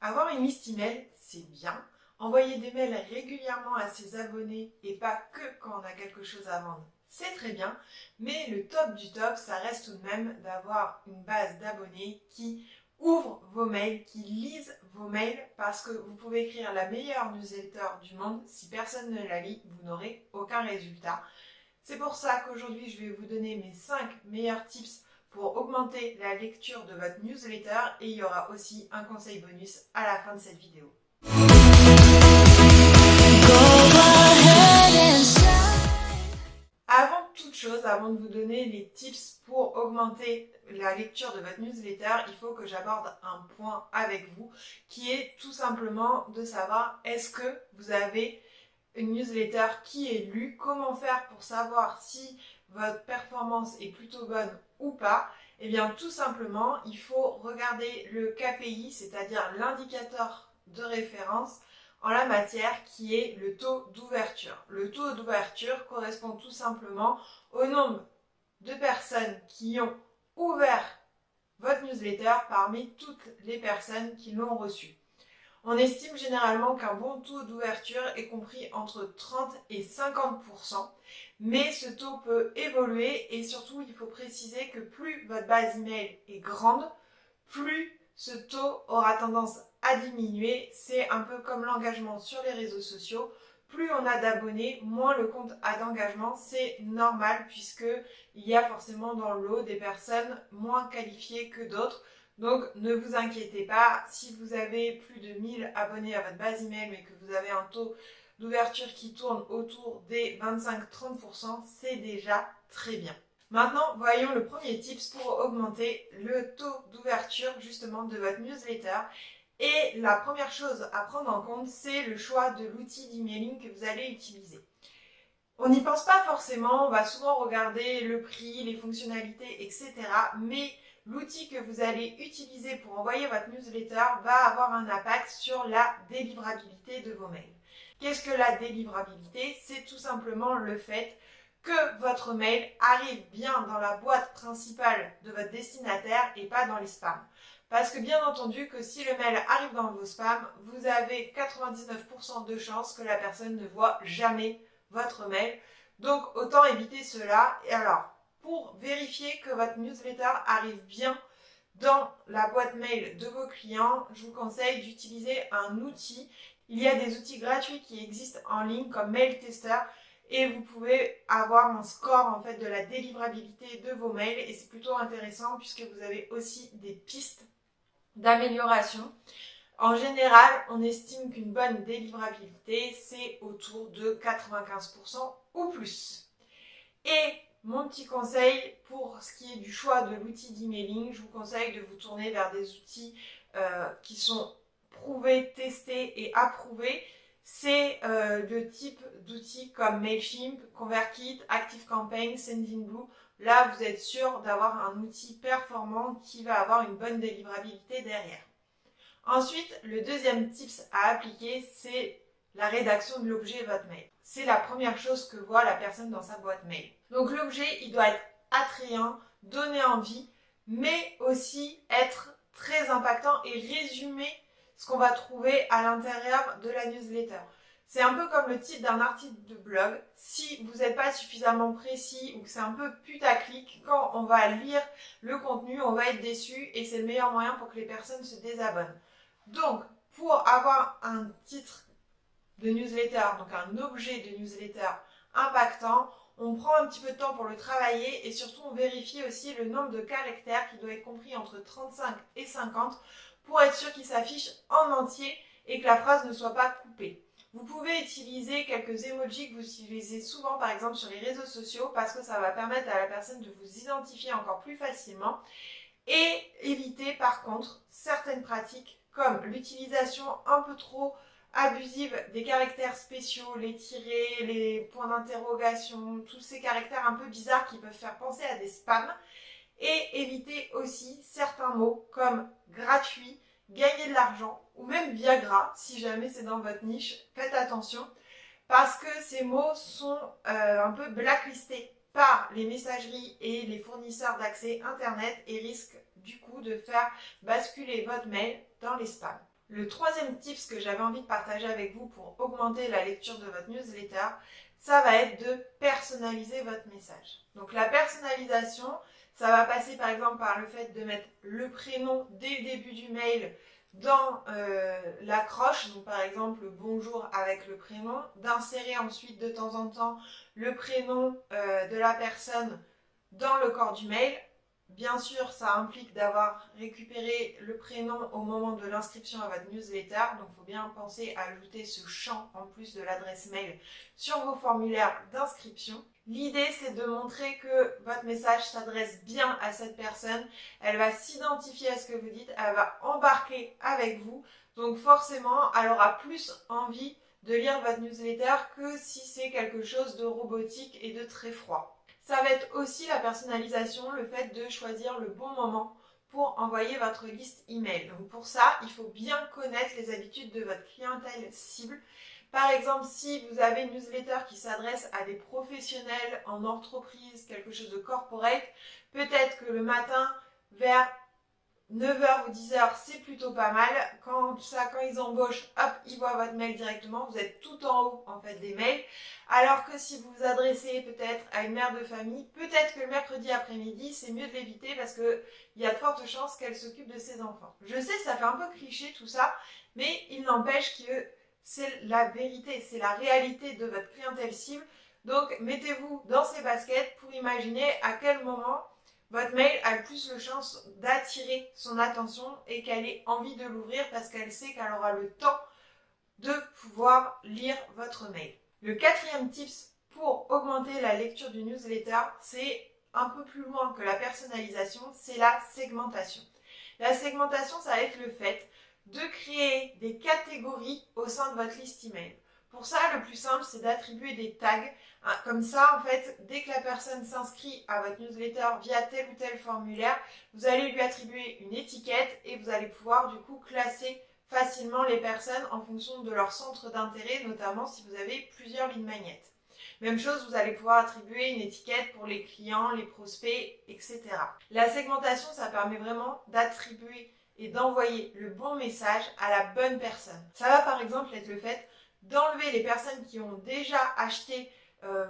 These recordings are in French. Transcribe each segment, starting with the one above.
Avoir une liste email, c'est bien. Envoyer des mails régulièrement à ses abonnés et pas que quand on a quelque chose à vendre, c'est très bien. Mais le top du top, ça reste tout de même d'avoir une base d'abonnés qui ouvrent vos mails, qui lisent vos mails, parce que vous pouvez écrire la meilleure newsletter du monde. Si personne ne la lit, vous n'aurez aucun résultat. C'est pour ça qu'aujourd'hui, je vais vous donner mes 5 meilleurs tips pour augmenter la lecture de votre newsletter et il y aura aussi un conseil bonus à la fin de cette vidéo. Avant toute chose, avant de vous donner les tips pour augmenter la lecture de votre newsletter, il faut que j'aborde un point avec vous qui est tout simplement de savoir est-ce que vous avez une newsletter qui est lue, comment faire pour savoir si votre performance est plutôt bonne ou pas. Eh bien tout simplement, il faut regarder le KPI, c'est-à-dire l'indicateur de référence en la matière qui est le taux d'ouverture. Le taux d'ouverture correspond tout simplement au nombre de personnes qui ont ouvert votre newsletter parmi toutes les personnes qui l'ont reçue. On estime généralement qu'un bon taux d'ouverture est compris entre 30 et 50%, mais ce taux peut évoluer et surtout il faut préciser que plus votre base email est grande, plus ce taux aura tendance à diminuer. C'est un peu comme l'engagement sur les réseaux sociaux. Plus on a d'abonnés, moins le compte a d'engagement. C'est normal puisque il y a forcément dans le lot des personnes moins qualifiées que d'autres. Donc ne vous inquiétez pas, si vous avez plus de 1000 abonnés à votre base email mais que vous avez un taux d'ouverture qui tourne autour des 25-30%, c'est déjà très bien. Maintenant, voyons le premier tips pour augmenter le taux d'ouverture justement de votre newsletter. Et la première chose à prendre en compte, c'est le choix de l'outil d'emailing que vous allez utiliser. On n'y pense pas forcément, on va souvent regarder le prix, les fonctionnalités, etc. Mais l'outil que vous allez utiliser pour envoyer votre newsletter va avoir un impact sur la délivrabilité de vos mails. Qu'est-ce que la délivrabilité? C'est tout simplement le fait que votre mail arrive bien dans la boîte principale de votre destinataire et pas dans les spams. Parce que bien entendu que si le mail arrive dans vos spams, vous avez 99% de chances que la personne ne voit jamais votre mail. Donc autant éviter cela. Et alors, pour vérifier que votre newsletter arrive bien dans la boîte mail de vos clients, je vous conseille d'utiliser un outil. Il y a des outils gratuits qui existent en ligne comme Mail Tester et vous pouvez avoir un score en fait de la délivrabilité de vos mails et c'est plutôt intéressant puisque vous avez aussi des pistes d'amélioration. En général, on estime qu'une bonne délivrabilité, c'est autour de 95% ou plus. Et mon petit conseil pour ce qui est du choix de l'outil d'emailing, je vous conseille de vous tourner vers des outils qui sont prouvés, testés et approuvés. C'est le type d'outils comme Mailchimp, ConvertKit, ActiveCampaign, Sendinblue. Là, vous êtes sûr d'avoir un outil performant qui va avoir une bonne délivrabilité derrière. Ensuite, le deuxième tips à appliquer, c'est la rédaction de l'objet de votre mail. C'est la première chose que voit la personne dans sa boîte mail. Donc l'objet, il doit être attrayant, donner envie, mais aussi être très impactant et résumer ce qu'on va trouver à l'intérieur de la newsletter. C'est un peu comme le titre d'un article de blog. Si vous n'êtes pas suffisamment précis ou que c'est un peu putaclic, quand on va lire le contenu, on va être déçu et c'est le meilleur moyen pour que les personnes se désabonnent. Donc, pour avoir un titre de newsletter, donc un objet de newsletter impactant, on prend un petit peu de temps pour le travailler et surtout on vérifie aussi le nombre de caractères qui doit être compris entre 35 et 50 pour être sûr qu'il s'affiche en entier et que la phrase ne soit pas coupée. Vous pouvez utiliser quelques emojis que vous utilisez souvent par exemple sur les réseaux sociaux parce que ça va permettre à la personne de vous identifier encore plus facilement et éviter par contre certaines pratiques comme l'utilisation un peu trop abusive des caractères spéciaux, les tirets, les points d'interrogation, tous ces caractères un peu bizarres qui peuvent faire penser à des spams et éviter aussi certains mots comme gratuit, gagner de l'argent ou même Viagra si jamais c'est dans votre niche, faites attention parce que ces mots sont un peu blacklistés par les messageries et les fournisseurs d'accès internet et risquent du coup de faire basculer votre mail dans les spams. Le troisième tips que j'avais envie de partager avec vous pour augmenter la lecture de votre newsletter, ça va être de personnaliser votre message. Donc la personnalisation, ça va passer par exemple par le fait de mettre le prénom dès le début du mail dans l'accroche, donc par exemple bonjour avec le prénom, d'insérer ensuite de temps en temps le prénom de la personne dans le corps du mail. Bien sûr, ça implique d'avoir récupéré le prénom au moment de l'inscription à votre newsletter, donc il faut bien penser à ajouter ce champ en plus de l'adresse mail sur vos formulaires d'inscription. L'idée, c'est de montrer que votre message s'adresse bien à cette personne, elle va s'identifier à ce que vous dites, elle va embarquer avec vous, donc forcément, elle aura plus envie de lire votre newsletter que si c'est quelque chose de robotique et de très froid. Ça va être aussi la personnalisation, le fait de choisir le bon moment pour envoyer votre liste email. Donc pour ça, il faut bien connaître les habitudes de votre clientèle cible. Par exemple, si vous avez une newsletter qui s'adresse à des professionnels en entreprise, quelque chose de corporate, peut-être que le matin, vers 9h ou 10h, c'est plutôt pas mal. Quand ils embauchent, hop, ils voient votre mail directement. Vous êtes tout en haut, en fait, des mails. Alors que si vous vous adressez peut-être à une mère de famille, peut-être que le mercredi après-midi, c'est mieux de l'éviter parce qu'il y a de fortes chances qu'elle s'occupe de ses enfants. Je sais, ça fait un peu cliché tout ça, mais il n'empêche que c'est la vérité, c'est la réalité de votre clientèle cible. Donc, mettez-vous dans ces baskets pour imaginer à quel moment votre mail a le plus de chances d'attirer son attention et qu'elle ait envie de l'ouvrir parce qu'elle sait qu'elle aura le temps de pouvoir lire votre mail. Le quatrième tips pour augmenter la lecture du newsletter, c'est un peu plus loin que la personnalisation, c'est la segmentation. La segmentation, ça va être le fait de créer des catégories au sein de votre liste email. Pour ça, le plus simple, c'est d'attribuer des tags. Comme ça, en fait, dès que la personne s'inscrit à votre newsletter via tel ou tel formulaire, vous allez lui attribuer une étiquette et vous allez pouvoir du coup classer facilement les personnes en fonction de leur centre d'intérêt, notamment si vous avez plusieurs lignes magnettes. Même chose, vous allez pouvoir attribuer une étiquette pour les clients, les prospects, etc. La segmentation, ça permet vraiment d'attribuer et d'envoyer le bon message à la bonne personne. Ça va par exemple être le fait d'enlever les personnes qui ont déjà acheté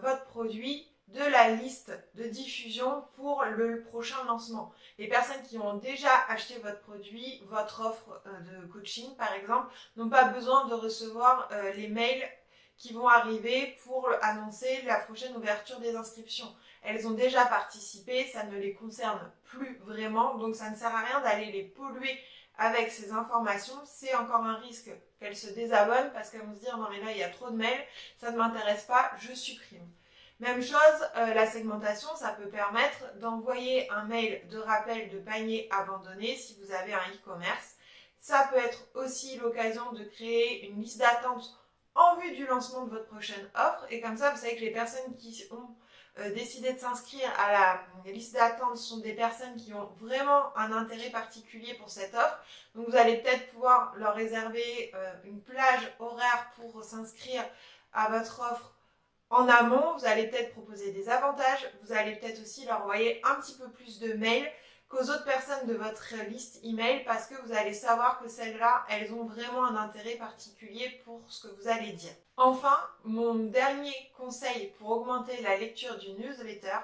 votre produit de la liste de diffusion pour le prochain lancement. Les personnes qui ont déjà acheté votre produit, votre offre de coaching par exemple, n'ont pas besoin de recevoir les mails qui vont arriver pour annoncer la prochaine ouverture des inscriptions. Elles ont déjà participé, ça ne les concerne plus vraiment, donc ça ne sert à rien d'aller les polluer avec ces informations. C'est encore un risque qu'elles se désabonnent parce qu'elles vont se dire non mais là il y a trop de mails, ça ne m'intéresse pas, je supprime. Même chose, la segmentation, ça peut permettre d'envoyer un mail de rappel de panier abandonné si vous avez un e-commerce. Ça peut être aussi l'occasion de créer une liste d'attente en vue du lancement de votre prochaine offre. Et comme ça, vous savez que les personnes qui ont décidé de s'inscrire à la liste d'attente sont des personnes qui ont vraiment un intérêt particulier pour cette offre. Donc vous allez peut-être pouvoir leur réserver une plage horaire pour s'inscrire à votre offre en amont. Vous allez peut-être proposer des avantages, vous allez peut-être aussi leur envoyer un petit peu plus de mails qu'aux autres personnes de votre liste email parce que vous allez savoir que celles-là, elles ont vraiment un intérêt particulier pour ce que vous allez dire. Enfin, mon dernier conseil pour augmenter la lecture du newsletter,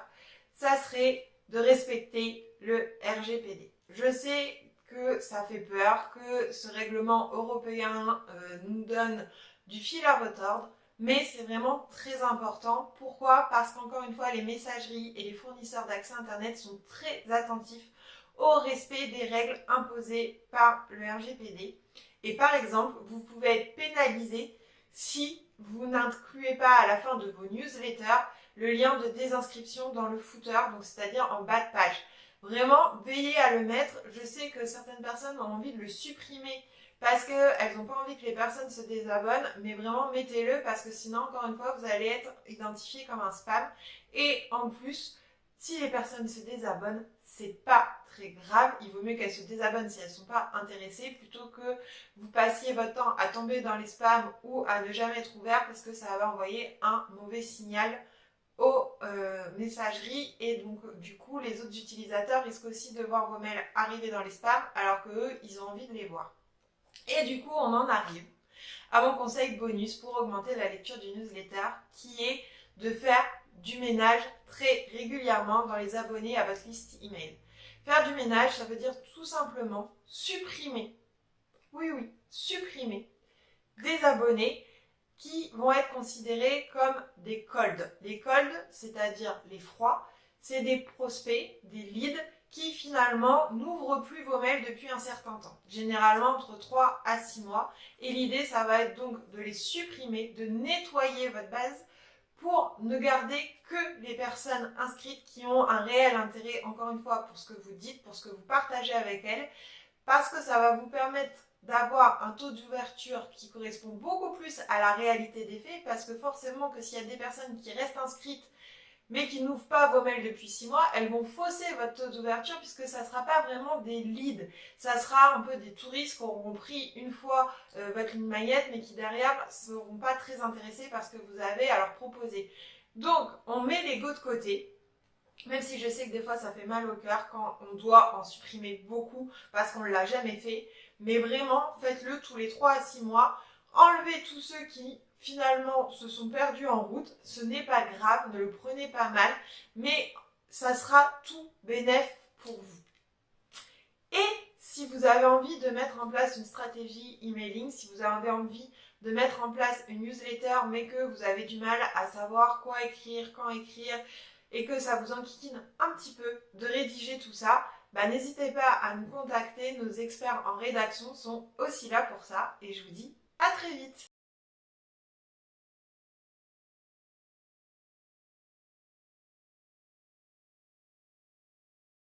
ça serait de respecter le RGPD. Je sais que ça fait peur, que ce règlement européen nous donne du fil à retordre, mais c'est vraiment très important. Pourquoi ? Parce qu'encore une fois, les messageries et les fournisseurs d'accès Internet sont très attentifs au respect des règles imposées par le RGPD. Et par exemple, vous pouvez être pénalisé si vous n'incluez pas à la fin de vos newsletters le lien de désinscription dans le footer, donc c'est-à-dire en bas de page. Vraiment, veillez à le mettre. Je sais que certaines personnes ont envie de le supprimer parce qu'elles n'ont pas envie que les personnes se désabonnent, mais vraiment mettez-le parce que sinon, encore une fois, vous allez être identifié comme un spam. Et en plus, si les personnes se désabonnent, c'est pas très grave. Il vaut mieux qu'elles se désabonnent si elles ne sont pas intéressées plutôt que vous passiez votre temps à tomber dans les spams ou à ne jamais être ouvert parce que ça va envoyer un mauvais signal aux messageries et donc du coup les autres utilisateurs risquent aussi de voir vos mails arriver dans les spams alors qu'eux ils ont envie de les voir. Et du coup, on en arrive à mon conseil bonus pour augmenter la lecture du newsletter, qui est de faire du ménage très régulièrement dans les abonnés à votre liste email. Faire du ménage, ça veut dire tout simplement supprimer, oui, supprimer des abonnés qui vont être considérés comme des colds. Les colds, c'est-à-dire les froids, c'est des prospects, des leads qui finalement n'ouvrent plus vos mails depuis un certain temps, généralement entre 3 à 6 mois. Et l'idée, ça va être donc de les supprimer, de nettoyer votre base pour ne garder que les personnes inscrites qui ont un réel intérêt, encore une fois, pour ce que vous dites, pour ce que vous partagez avec elles, parce que ça va vous permettre d'avoir un taux d'ouverture qui correspond beaucoup plus à la réalité des faits, parce que forcément que s'il y a des personnes qui restent inscrites mais qui n'ouvrent pas vos mails depuis 6 mois, elles vont fausser votre taux d'ouverture puisque ça ne sera pas vraiment des leads. Ça sera un peu des touristes qui auront pris une fois votre ligne maillette mais qui derrière ne seront pas très intéressés par ce que vous avez à leur proposer. Donc, on met l'ego de côté. Même si je sais que des fois ça fait mal au cœur quand on doit en supprimer beaucoup parce qu'on ne l'a jamais fait. Mais vraiment, faites-le tous les 3 à 6 mois. Enlevez tous ceux qui finalement se sont perdus en route. Ce n'est pas grave, ne le prenez pas mal. Mais ça sera tout bénef pour vous. Et si vous avez envie de mettre en place une stratégie emailing, si vous avez envie de mettre en place une newsletter mais que vous avez du mal à savoir quoi écrire, quand écrire, et que ça vous enquiquine un petit peu de rédiger tout ça, n'hésitez pas à nous contacter. Nos experts en rédaction sont aussi là pour ça. Et je vous dis à très vite.